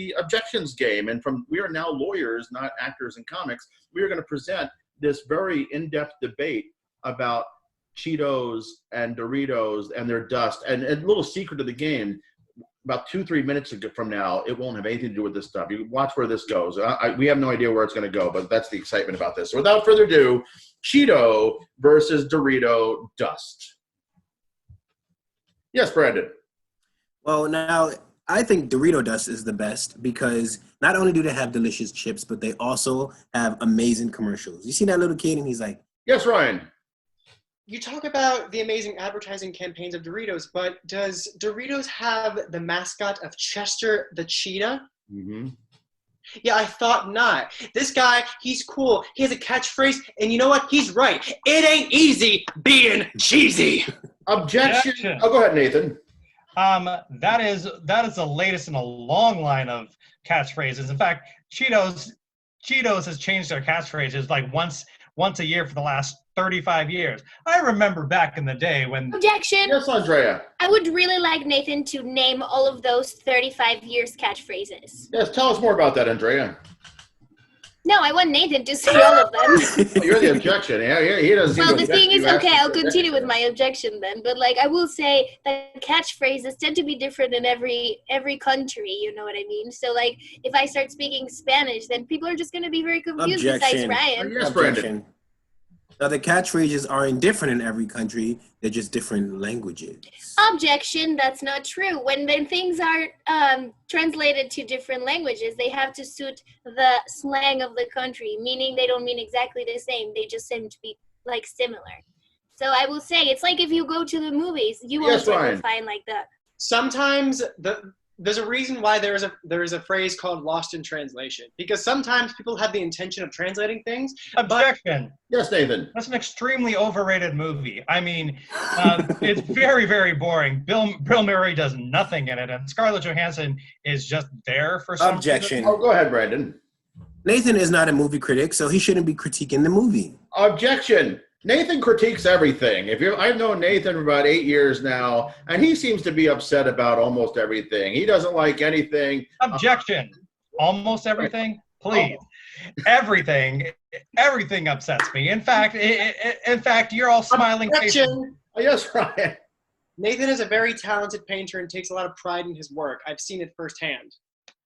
the objections game. And we are now lawyers, not actors and comics. We are going to present this very in-depth debate about Cheetos and Doritos and their dust. And a little secret of the game, about 2-3 minutes from now, it won't have anything to do with this stuff. You watch where this goes. We have no idea where it's going to go, but that's the excitement about this. So without further ado, Cheeto versus Dorito dust. Yes, Brandon. Well, now, I think Dorito dust is the best because not only do they have delicious chips, but they also have amazing commercials. You see that little kid and he's like, yes, Ryan. You talk about the amazing advertising campaigns of Doritos, but does Doritos have the mascot of Chester the cheetah? Mm-hmm. Yeah, I thought not. This guy, he's cool. He has a catchphrase, and you know what? He's right. It ain't easy being cheesy. Objection. Oh, go ahead, Nathan. That is the latest in a long line of catchphrases. In fact, Cheetos has changed their catchphrases like once a year for the last 35 years. I remember back in the day when... Objection! Yes, Andrea. I would really like Nathan to name all of those 35 years catchphrases. Yes, tell us more about that, Andrea. No, I want Nathan to say all of them. Oh, you're the objection. Yeah, he doesn't. Well, the thing is, okay, I'll continue with my objection then. But like, I will say that catchphrases tend to be different in every country. You know what I mean? So like, if I start speaking Spanish, then people are just going to be very confused. Besides Ryan. Yes, Brandon. Now, the catchphrases aren't different in every country. They're just different languages. Objection, that's not true. When things are translated to different languages, they have to suit the slang of the country, meaning they don't mean exactly the same. They just seem to be, like, similar. So I will say, it's like if you go to the movies, you won't find like that. Sometimes there's a reason why there is a phrase called lost in translation, because sometimes people have the intention of translating things. Objection. Yes, Nathan. That's an extremely overrated movie. I mean, it's very, very boring. Bill Murray does nothing in it, and Scarlett Johansson is just there for some Objection. reason. Oh, go ahead, Brandon. Nathan is not a movie critic, so he shouldn't be critiquing the movie. Objection. Nathan critiques everything. I've known Nathan for about 8 years now, and he seems to be upset about almost everything. He doesn't like anything. Objection. Almost everything? Please. Everything upsets me. In fact, you're all smiling faces. Oh, yes, Ryan. Nathan is a very talented painter and takes a lot of pride in his work. I've seen it firsthand.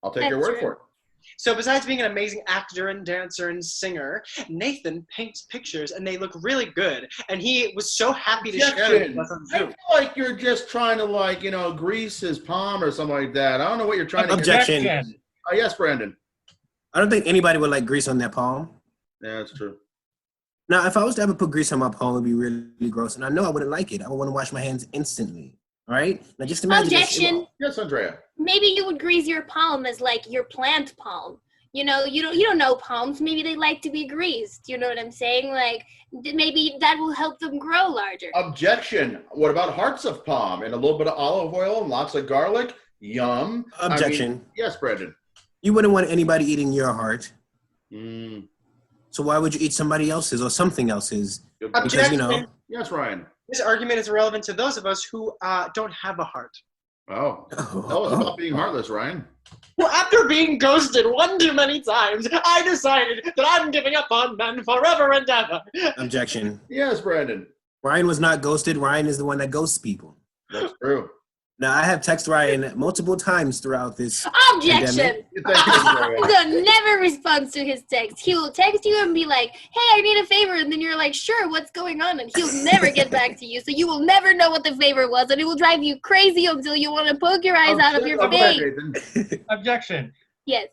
I'll take your word for it. So besides being an amazing actor and dancer and singer, Nathan paints pictures and they look really good. And he was so happy to share them with us on Zoom. I feel like you're just trying to, grease his palm or something like that. I don't know what you're trying to Objection. get. Oh, yes, Brandon. I don't think anybody would like grease on their palm. Yeah, that's true. Now, if I was to ever put grease on my palm, it would be really, really gross. And I know I wouldn't like it. I would want to wash my hands instantly. All right? Now, just imagine Objection. Yes, Andrea. Maybe you would grease your palm as like your plant palm. You know, you don't know palms. Maybe they like to be greased. You know what I'm saying? Like, maybe that will help them grow larger. Objection. What about hearts of palm and a little bit of olive oil and lots of garlic? Yum. Objection. Yes, Brandon. You wouldn't want anybody eating your heart. Mm. So why would you eat somebody else's or something else's? Objection. Because, Yes, Ryan. This argument is relevant to those of us who don't have a heart. Oh. Tell us about being heartless, Ryan. Well, after being ghosted one too many times, I decided that I'm giving up on men forever and ever. Objection. Yes, Brandon. Ryan was not ghosted. Ryan is the one that ghosts people. That's true. Now, I have texted Ryan multiple times throughout this Objection! pandemic. He never responds to his text. He will text you and be like, hey, I need a favor. And then you're like, sure, what's going on? And he'll never get back to you. So you will never know what the favor was. And it will drive you crazy until you want to poke your eyes out of your face. Objection. Yes.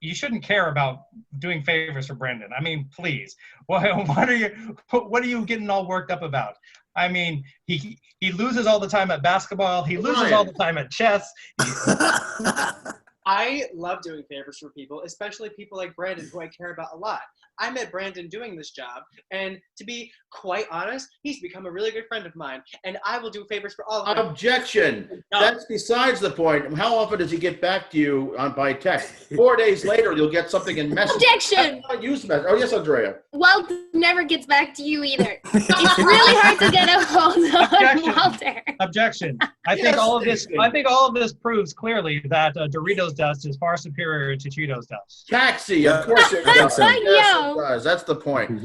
You shouldn't care about doing favors for Brendan. I mean, please. What are you getting all worked up about? I mean, he loses all the time at basketball. He loses all the time at chess. I love doing favors for people, especially people like Brandon, who I care about a lot. I met Brandon doing this job, and to be quite honest, he's become a really good friend of mine, and I will do favors for all of them. Objection. That's besides the point. How often does he get back to you by text? 4 days later, you'll get something in message. Objection. Oh, yes, Andrea. Walter never gets back to you either. It's really hard to get a hold of Walter. Objection. I think all of this proves clearly that Doritos Doritos dust is far superior to Cheetos dust. Taxi, of course it I think does. so. Yes, Yo. it does. That's the point.